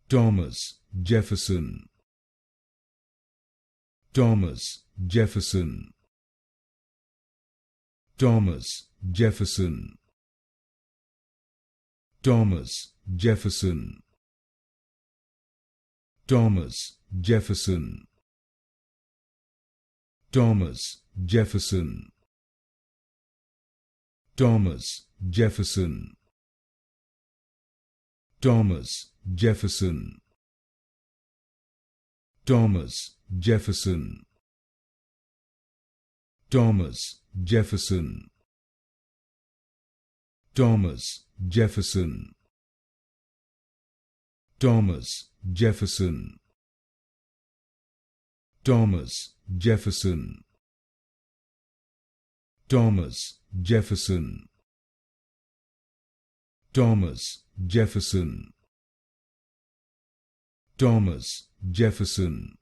Thomas Jefferson, Thomas Jefferson, Thomas Jefferson, Thomas Jefferson, Thomas Jefferson, Thomas Jefferson, Thomas Jefferson, Thomas Jefferson, Thomas Jefferson, Thomas Jefferson, Thomas Jefferson, Thomas Jefferson, Thomas Jefferson, Thomas Jefferson, Thomas Jefferson, Thomas Jefferson,